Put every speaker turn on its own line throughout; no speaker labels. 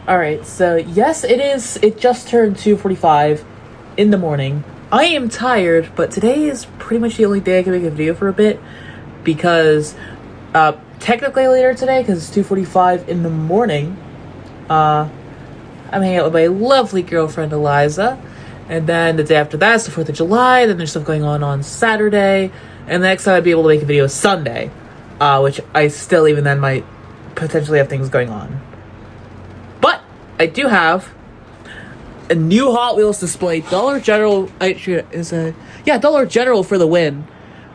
Alright, so yes, it is. It just turned 2:45 in the morning. I am tired, but today is pretty much the only day I can make a video for a bit because technically later today, because it's 2:45 in the morning, I'm hanging out with my lovely girlfriend Eliza, and then the day after that is the 4th of July. Then there's stuff going on Saturday, and the next time I'd be able to make a video is Sunday, which I still even then might potentially have things going on. But I do have a new Hot Wheels display. Dollar General Dollar General for the win.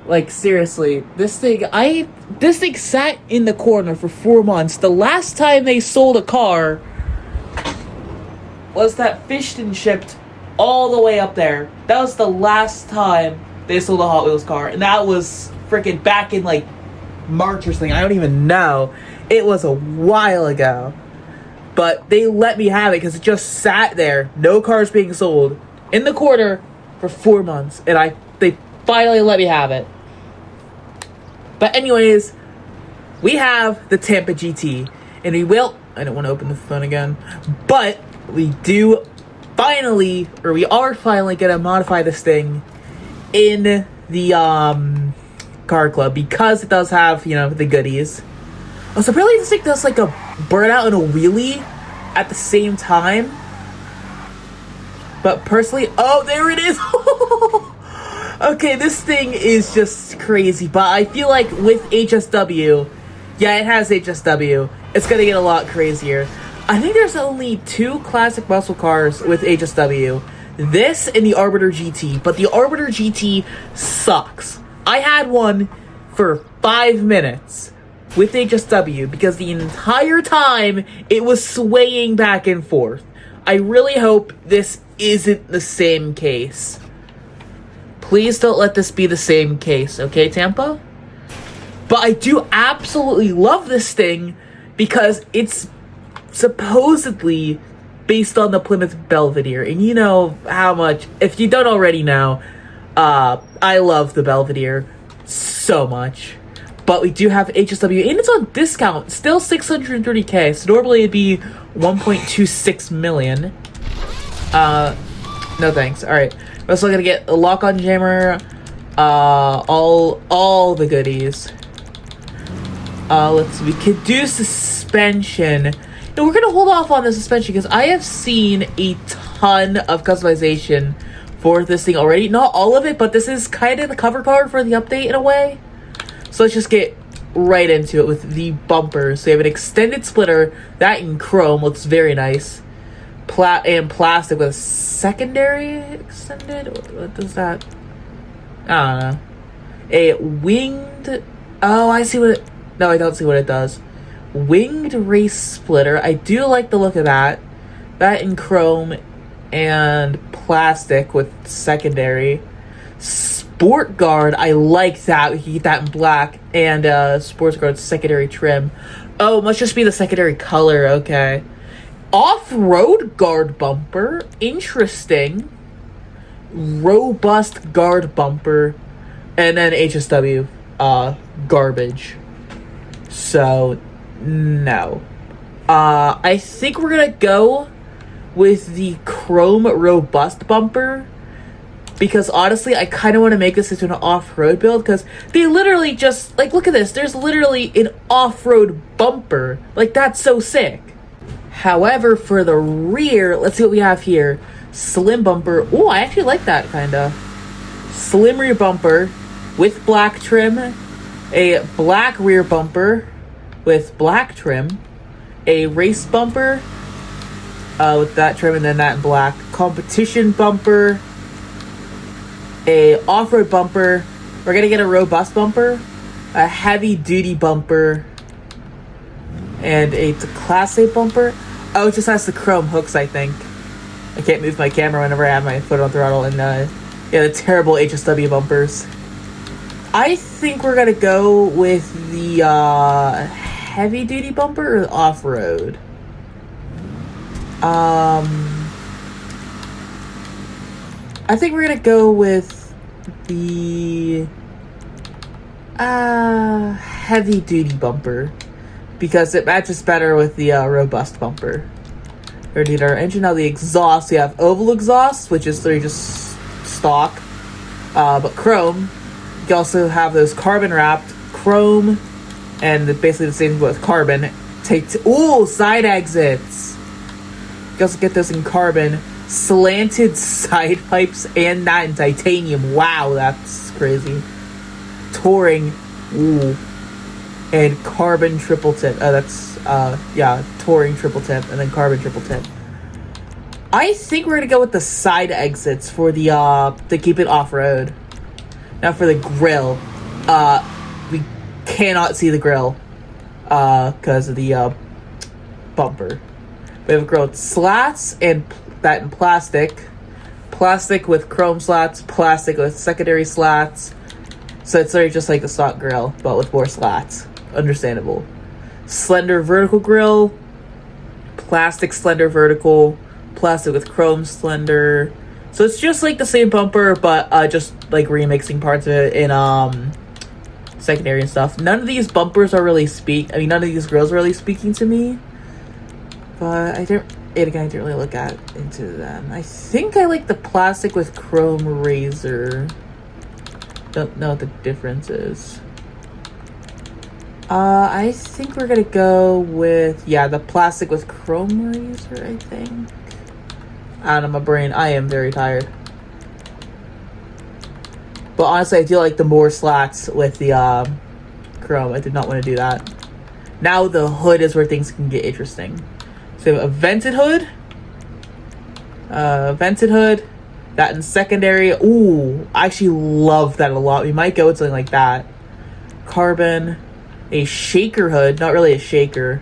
Like, seriously, this thing sat in the corner for 4 months. The last time they sold a car was that fished and shipped all the way up there. That was the last time they sold a Hot Wheels car, and that was freaking back in like March or something. I don't even know. It was a while ago. But they let me have it because it just sat there, no cars being sold, in the corner for 4 months, and they finally let me have it. But anyways, we have the Tampa GT, and I don't want to open the phone again, but we are finally gonna modify this thing in the car club because it does have, the goodies. So apparently this thing does like a burnout and a wheelie at the same time. But personally, oh, there it is. Okay, this thing is just crazy, but I feel like with HSW, yeah, it has HSW, it's gonna get a lot crazier. I think there's only 2 classic muscle cars with HSW. This and the Arbiter GT, but the Arbiter GT sucks. I had one for 5 minutes with HSW because the entire time it was swaying back and forth. I really hope this isn't the same case. Please don't let this be the same case, okay, Tampa? But I do absolutely love this thing because it's supposedly based on the Plymouth Belvedere, and you know how much, if you don't already know, I love the Belvedere so much. But we do have HSW, and it's on discount, still $630K, so normally it'd be 1.26 million. No thanks. Alright, we're also gonna get a lock-on jammer, all the goodies. Let's see, we could do suspension. No, we're gonna hold off on the suspension because I have seen a ton of customization for this thing already. Not all of it, but this is kind of the cover card for the update in a way. So let's just get right into it with the bumpers. So you have an extended splitter, that in chrome looks very nice. And plastic with a secondary extended. What does that? I don't know. A winged. Oh, I see what it. No, I don't see what it does. Winged race splitter. I do like the look of that. That in chrome and plastic with secondary. Sport guard. I like that. We can get that in black. And sports guard secondary trim. Oh, it must just be the secondary color. Okay. Off-road guard bumper. Interesting. Robust guard bumper. And then HSW garbage. So, no. I think we're gonna go with the chrome robust bumper. Because honestly, I kind of want to make this into an off-road build. Because they literally just, like, look at this. There's literally an off-road bumper. Like, that's so sick. However, for the rear, let's see what we have here. Slim bumper. Oh, I actually like that, kind of. Slim rear bumper with black trim. A black rear bumper with black trim. A race bumper with that trim and then that in black. Competition bumper. A off-road bumper. We're gonna get a robust bumper, a heavy-duty bumper, and a Declasse bumper. Oh, it just has the chrome hooks, I think. I can't move my camera whenever I have my foot on throttle. And yeah, the terrible HSW bumpers. I think we're gonna go with the heavy-duty bumper or off-road. I think we're gonna go with the heavy duty bumper because it matches better with the robust bumper. We already did our engine. Now the exhaust. We have oval exhaust, which is literally just stock. But chrome. You can also have those carbon wrapped chrome, and basically the same thing with carbon. Side exits. You can also get those in carbon. Slanted side pipes and that in titanium. Wow, that's crazy. Touring. Ooh. And carbon triple tip. Touring triple tip and then carbon triple tip. I think we're gonna go with the side exits for the to keep it off-road. Now for the grill. We cannot see the grill because of the bumper. We have a grill with slats and that in plastic. Plastic with chrome slats, plastic with secondary slats. So it's literally just like the stock grill, but with more slats. Understandable. Slender vertical grill. Plastic slender vertical. Plastic with chrome slender. So it's just like the same bumper, but just like remixing parts of it in secondary and stuff. None of these bumpers are really none of these grills are really speaking to me. But I didn't really look into them. I think I like the plastic with chrome razor. Don't know what the difference is. I think we're gonna go with the plastic with chrome razor, I think. Out of my brain. I am very tired. But honestly, I do like the more slats with the chrome. I did not want to do that. Now the hood is where things can get interesting. So we have a vented hood. That in secondary. Ooh, I actually love that a lot. We might go with something like that. Carbon. A shaker hood. Not really a shaker.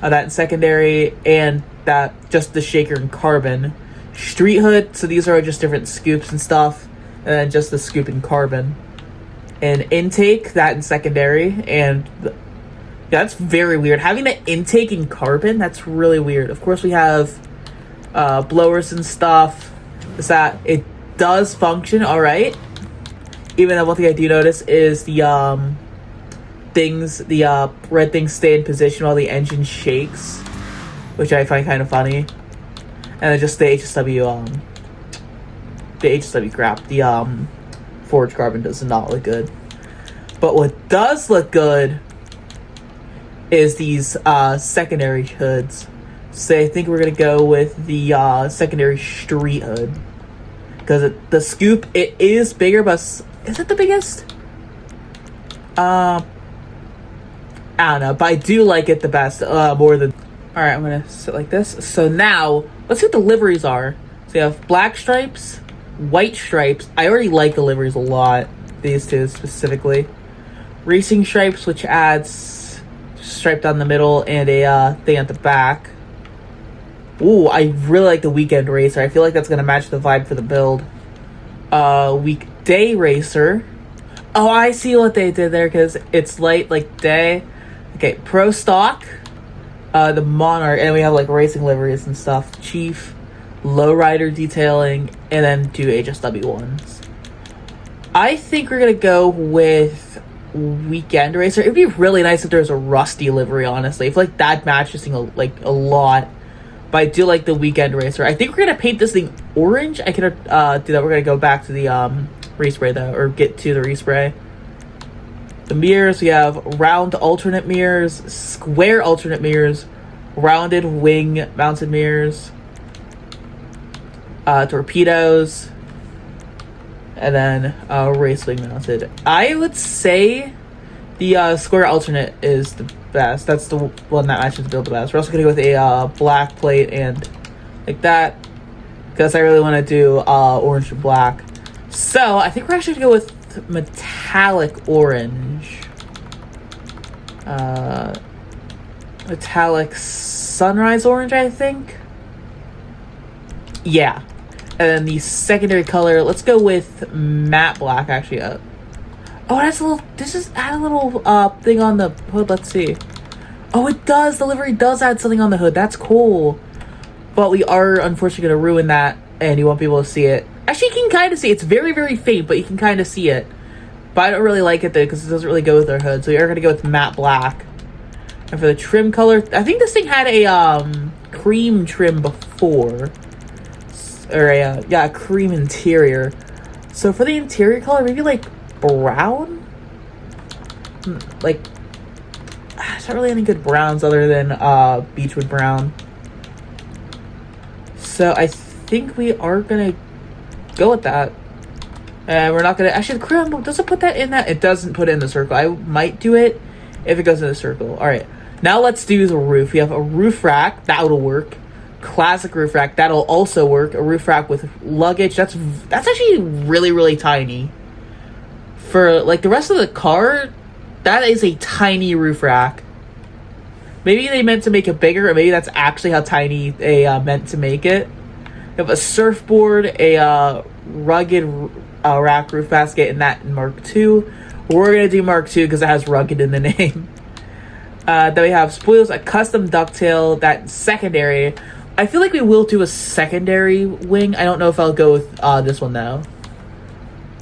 That in secondary. And that just the shaker in carbon. Street hood. So these are just different scoops and stuff. And then just the scoop in carbon. And intake. That in secondary. And that's very weird. Having the intake in carbon. That's really weird. Of course we have blowers and stuff. Is that it does function all right. Even though one thing I do notice is the red things stay in position while the engine shakes, which I find kind of funny. And then just the HSW crap, the forged carbon does not look good. But what does look good is these secondary hoods. So I think we're gonna go with the secondary street hood, because the scoop, it is bigger, but is it the biggest? I don't know, but I do like it the best, more than. All right, I'm gonna sit like this. So now let's see what the liveries are. So you have black stripes, white stripes. I already like the liveries a lot. These two specifically. Racing stripes, which adds stripe down the middle and a thing at the back. Ooh, I really like the weekend racer. I feel like that's gonna match the vibe for the build. Weekday racer. Oh, I see what they did there, because it's light like day. Okay, pro stock. The Monarch, and we have like racing liveries and stuff. Chief, lowrider detailing, and then two HSW ones. I think we're gonna go with weekend racer. It'd be really nice if there was a rusty livery, honestly. I feel like that matches thing a lot. But I do like the weekend racer. I think we're gonna paint this thing orange. I can do that. We're gonna go back to the respray though, or get to the respray. The mirrors, we have round alternate mirrors, square alternate mirrors, rounded wing mounted mirrors, torpedoes, and then race wing mounted. I would say the square alternate is the best. That's the one that matches the build the best. We're also gonna go with a black plate and like that, because I really want to do orange and black. So I think we're actually gonna go with metallic orange, metallic sunrise orange, I think. Yeah. And then the secondary color, let's go with matte black. Actually, oh, that's a little. This is add a little thing on the hood. Let's see. Oh, it does. The livery does add something on the hood. That's cool. But we are unfortunately going to ruin that, and you won't be able to see it. Actually, you can kind of see it. It's very, very faint, but you can kind of see it. But I don't really like it though, because it doesn't really go with our hood. So we are going to go with matte black. And for the trim color, I think this thing had a cream trim before. Or yeah, cream interior. So for the interior color, maybe like brown? Like, there's not really any good browns other than Beechwood Brown. So I think we are gonna go with that. And we're not gonna, actually the chrome, does it put that in that? It doesn't put it in the circle. I might do it if it goes in the circle. Alright, now let's do the roof. We have a roof rack, that'll work. Classic roof rack, that'll also work. A roof rack with luggage, that's actually really tiny. For like the rest of the car, that is a tiny roof rack. Maybe they meant to make it bigger, or maybe that's actually how tiny they meant to make it. We have a surfboard, a rugged rack roof basket, and that in Mark II. We're going to do Mark II because it has rugged in the name. Then we have spoilers, a custom ducktail, that secondary. I feel like we will do a secondary wing. I don't know if I'll go with this one though.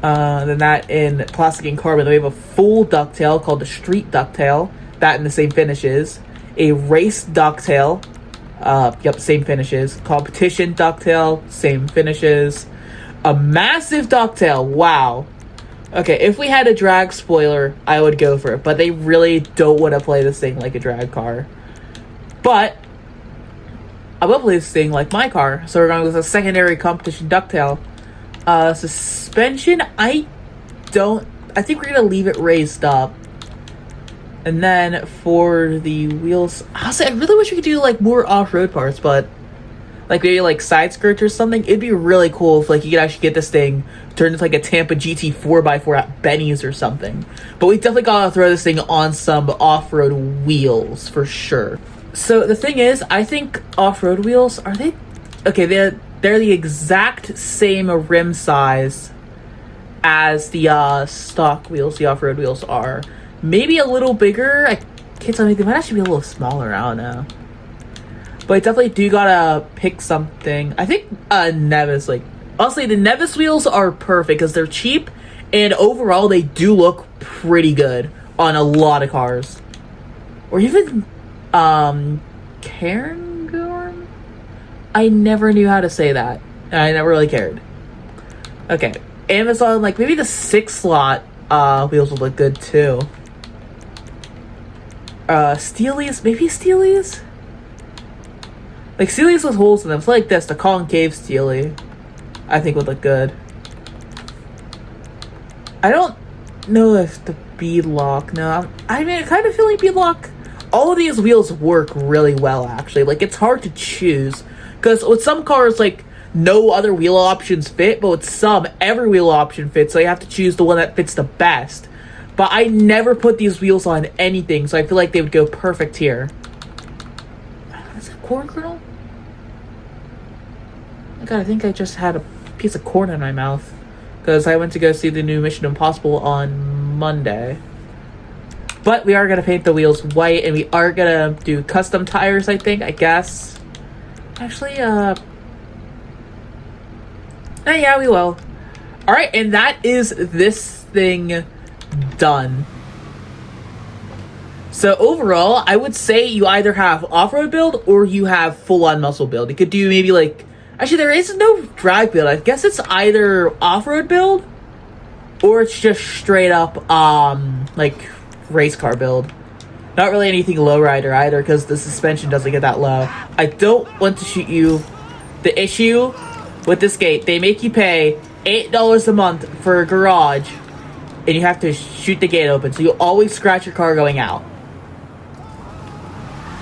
Then that in plastic and carbon. Then we have a full ducktail called the street ducktail. That in the same finishes. A race ducktail. Yep, same finishes. Competition ducktail, same finishes. A massive ducktail. Wow. Okay, if we had a drag spoiler, I would go for it. But they really don't want to play this thing like a drag car. But I will play this thing like my car. So we're going with a secondary competition ducktail. Suspension, I think we're going to leave it raised up. And then for the wheels, honestly, I really wish we could do like more off-road parts, but like maybe like side skirts or something. It'd be really cool if like you could actually get this thing turned into like a Tampa GT 4x4 at Benny's or something. But we definitely gotta throw this thing on some off-road wheels for sure. So the thing is, I think off-road wheels, are they okay? They're the exact same rim size as the stock wheels. The off-road wheels are maybe a little bigger. I can't tell me, they might actually be a little smaller. I don't know. But I definitely do gotta pick something. I think Nevis, like, honestly, the Nevis wheels are perfect because they're cheap and overall they do look pretty good on a lot of cars. Or even Cairngorm? I never knew how to say that. And I never really cared. Okay. Amazon, like maybe the 6-slot wheels would look good too. Steelies, maybe Steelies? Like Steelies with holes in them. So like this, the concave Steely, I think would look good. I don't know if the beadlock, no. I mean, I kind of feel like beadlock, all of these wheels work really well actually. Like it's hard to choose. Because with some cars, like, no other wheel options fit, but with some, every wheel option fits, so you have to choose the one that fits the best. But I never put these wheels on anything, so I feel like they would go perfect here. Is that corn kernel? Oh my god, I think I just had a piece of corn in my mouth. Because I went to go see the new Mission Impossible on Monday. But we are going to paint the wheels white, and we are going to do custom tires, I think, I guess. Actually, yeah, we will. Alright, and that is this thing done. So overall, I would say you either have off-road build or you have full-on muscle build. You could do maybe like, actually there is no drag build. I guess it's either off-road build or it's just straight up like race car build. Not really anything lowrider either because the suspension doesn't get that low. I don't want to shoot you. The issue with this gate, they make you pay $8 a month for a garage and you have to shoot the gate open. So you always scratch your car going out.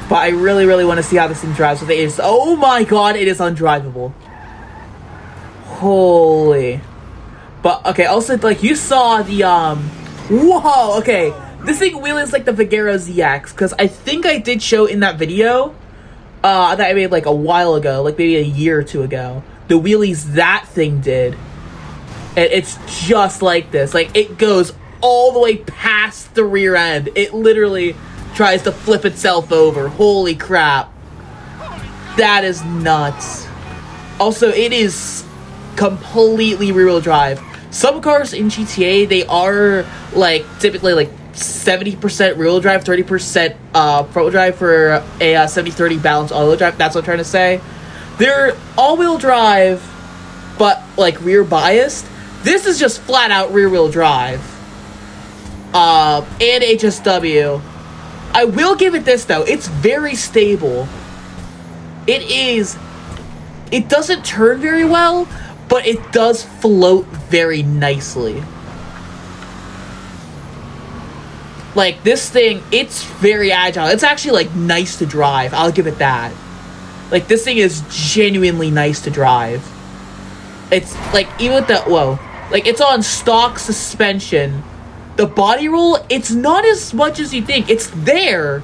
But I really want to see how this thing drives with it. Oh my god, it is undrivable. Holy. But, okay, also, like, you saw the, whoa, okay. This thing wheelies like the Vigero ZX, because I think I did show in that video that I made like a while ago, like maybe a year or two ago, the wheelies that thing did. And it's just like this. Like, it goes all the way past the rear end. It literally tries to flip itself over. Holy crap. That is nuts. Also, it is completely rear-wheel drive. Some cars in GTA, they are, like, typically, like, 70% rear-wheel drive, 30% front-wheel drive for a 70-30 balanced all-wheel drive. That's what I'm trying to say. They're all-wheel drive, but like rear biased. This is just flat-out rear-wheel drive. And HSW. I will give it this though. It's very stable. It doesn't turn very well, but it does float very nicely. Like, this thing, it's very agile. It's actually, like, nice to drive. I'll give it that. Like, this thing is genuinely nice to drive. It's, like, even with the, whoa. Like, it's on stock suspension. The body roll, it's not as much as you think. It's there,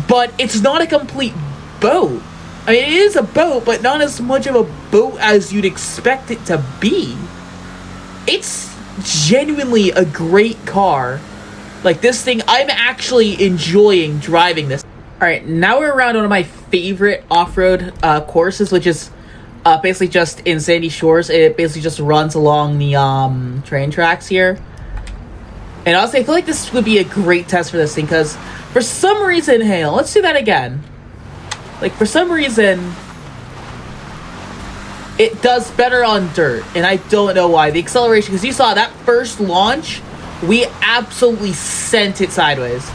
but it's not a complete boat. I mean, it is a boat, but not as much of a boat as you'd expect it to be. It's genuinely a great car. Like, this thing, I'm actually enjoying driving this. Alright, now we're around one of my favorite off-road courses, which is basically just in Sandy Shores. It basically just runs along the train tracks here. And honestly, I feel like this would be a great test for this thing, because for some reason, hey, let's do that again. Like, for some reason, it does better on dirt, and I don't know why. The acceleration, because you saw that first launch, we absolutely sent it sideways.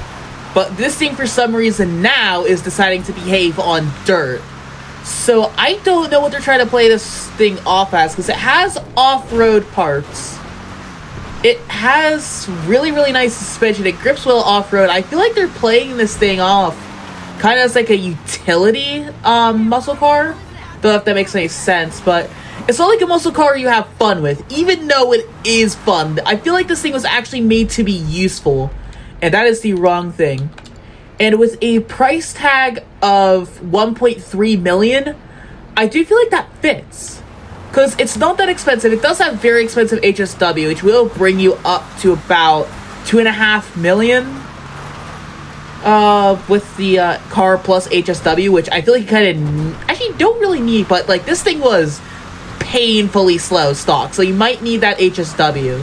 But this thing, for some reason, now is deciding to behave on dirt. So I don't know what they're trying to play this thing off as, because it has off-road parts. It has really, really nice suspension. It grips well off-road. I feel like they're playing this thing off kind of as like a utility muscle car. Don't know if that makes any sense, but it's not like a muscle car you have fun with, even though it is fun. I feel like this thing was actually made to be useful, and that is the wrong thing. And with a price tag of $1.3 million, I do feel like that fits. Because it's not that expensive. It does have very expensive HSW, which will bring you up to about $2.5 million. With the car plus HSW, which I feel like you kind of actually don't really need, but like this thing was painfully slow stock, so you might need that HSW.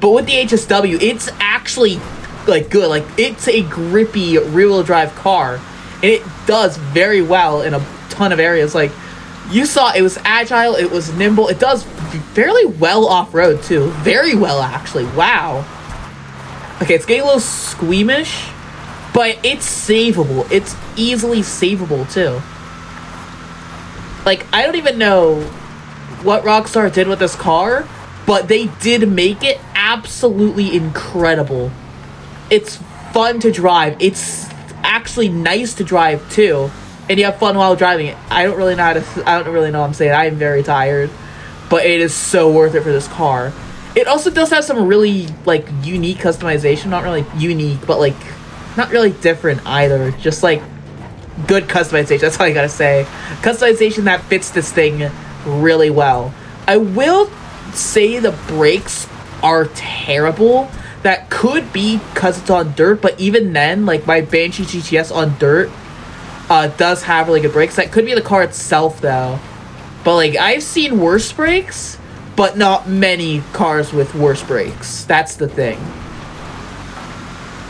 But with the HSW, it's actually like good. Like, it's a grippy rear-wheel drive car, and it does very well in a ton of areas. Like, you saw, it was agile, it was nimble, it does fairly well off-road too. Very well, actually. Wow. Okay, it's getting a little squeamish, but it's savable. It's easily savable too. Like, I don't even know what Rockstar did with this car, but they did make it absolutely incredible. It's fun to drive. It's actually nice to drive too, and you have fun while driving it. I don't really know what I'm saying. I'm very tired, but it is so worth it for this car. It also does have some really like unique customization. Not really unique, but like not really different either. Just like good customization. That's all I gotta say. Customization that fits this thing really well. I will say the brakes are terrible. That could be because it's on dirt, but even then, like my Banshee GTS on dirt does have really good brakes. That could be the car itself though. But like, I've seen worse brakes, but not many cars with worse brakes. That's the thing.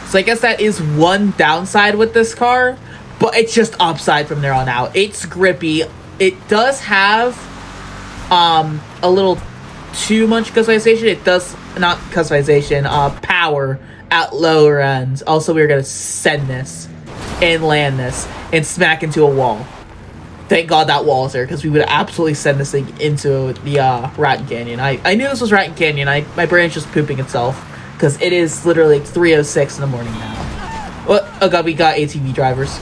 So I guess that is one downside with this car, but it's just upside from there on out. It's grippy. It does have a little too much customization. It does not customization, power at lower ends. Also, we're gonna send this and land this and smack into a wall. Thank God that wall is there, because we would absolutely send this thing into the Raton Canyon. I knew this was Raton Canyon. My brain's just pooping itself, because it is literally 3:06 in the morning now. Oh God, we got ATV drivers.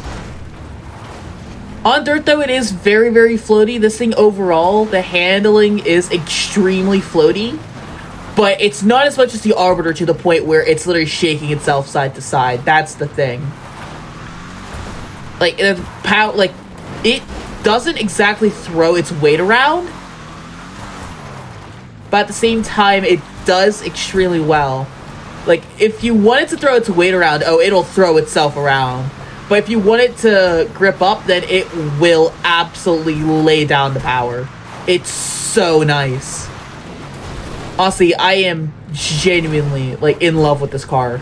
On dirt, though, it is very, very floaty. This thing overall, the handling is extremely floaty, but it's not as much as the Arbiter to the point where it's literally shaking itself side to side. That's the thing. Like, it doesn't exactly throw its weight around, but at the same time, it does extremely well. Like, if you want it to throw its weight around, oh, it'll throw itself around. But if you want it to grip up, then it will absolutely lay down the power. It's so nice. Honestly, I am genuinely, like, in love with this car.